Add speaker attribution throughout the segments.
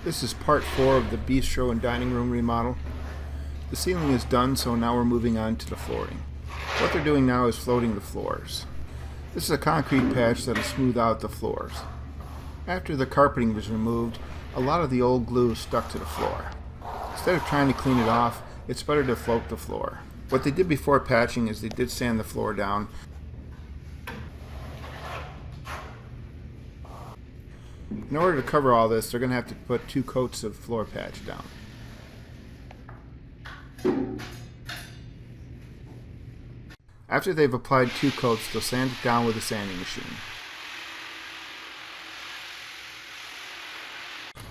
Speaker 1: This is part 4 of the bistro and dining room remodel. The ceiling is done, so now we're moving on to the flooring. What they're doing now is floating the floors. This is a concrete patch that will smooth out the floors. After the carpeting was removed, a lot of the old glue stuck to the floor. Instead of trying to clean it off, it's better to float the floor. What they did before patching is they did sand the floor down. In order to cover all this, they're going to have to put 2 coats of floor patch down. After they've applied 2 coats, they'll sand it down with a sanding machine.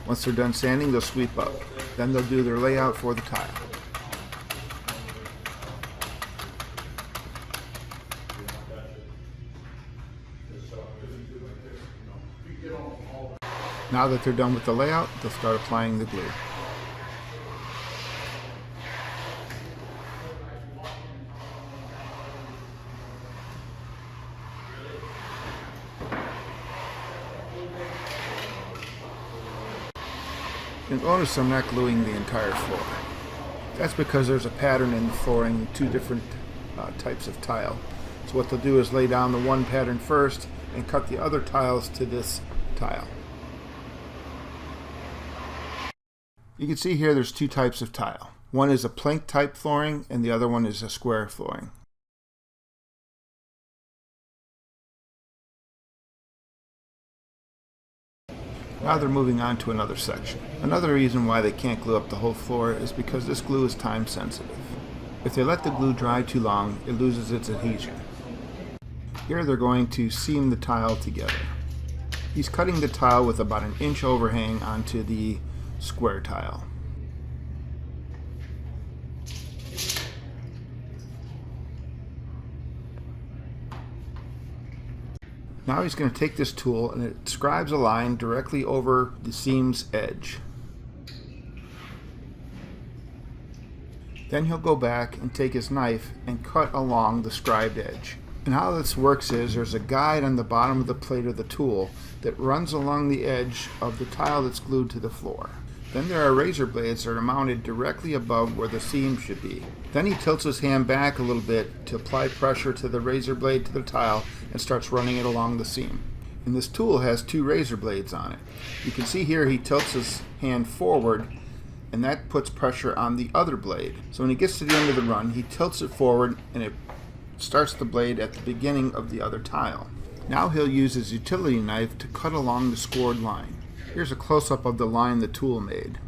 Speaker 1: Once they're done sanding, they'll sweep up. Then they'll do their layout for the tile. Now that they're done with the layout, they'll start applying the glue. You'll notice I'm not gluing the entire floor. That's because there's a pattern in the flooring, 2 different types of tile. So what they'll do is lay down the one pattern first and cut the other tiles to this tile. You can see here there's 2 types of tile. One is a plank type flooring and the other one is a square flooring. Now they're moving on to another section. Another reason why they can't glue up the whole floor is because this glue is time sensitive. If they let the glue dry too long, it loses its adhesion. Here they're going to seam the tile together. He's cutting the tile with about an inch overhang onto the square tile. Now he's going to take this tool and it scribes a line directly over the seam's edge. Then he'll go back and take his knife and cut along the scribed edge. And how this works is there's a guide on the bottom of the plate of the tool that runs along the edge of the tile that's glued to the floor. Then there are razor blades that are mounted directly above where the seam should be. Then he tilts his hand back a little bit to apply pressure to the razor blade to the tile and starts running it along the seam. And this tool has 2 razor blades on it. You can see here he tilts his hand forward and that puts pressure on the other blade. So when he gets to the end of the run, he tilts it forward and it starts the blade at the beginning of the other tile. Now he'll use his utility knife to cut along the scored line. Here's a close-up of the line the tool made.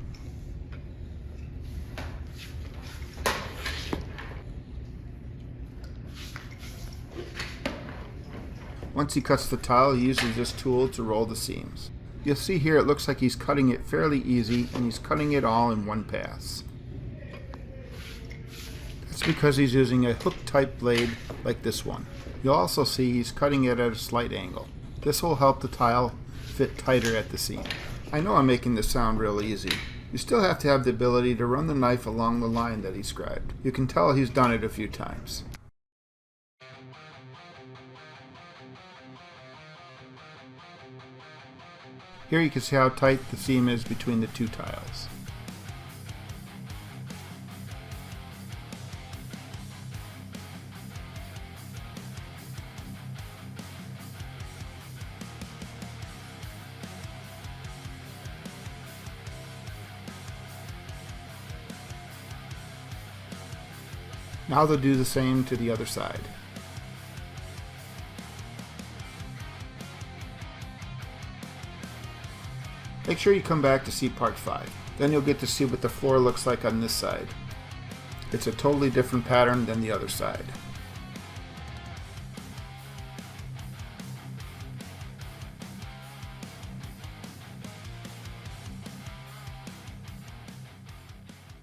Speaker 1: Once he cuts the tile, he uses this tool to roll the seams. You'll see here it looks like he's cutting it fairly easy, and he's cutting it all in one pass. That's because he's using a hook-type blade like this one. You'll also see he's cutting it at a slight angle. This will help the tile fit tighter at the seam. I know I'm making this sound real easy. You still have to have the ability to run the knife along the line that he scribed. You can tell he's done it a few times. Here you can see how tight the seam is between the 2 tiles. Now they'll do the same to the other side. Make sure you come back to see part 5. Then you'll get to see what the floor looks like on this side. It's a totally different pattern than the other side.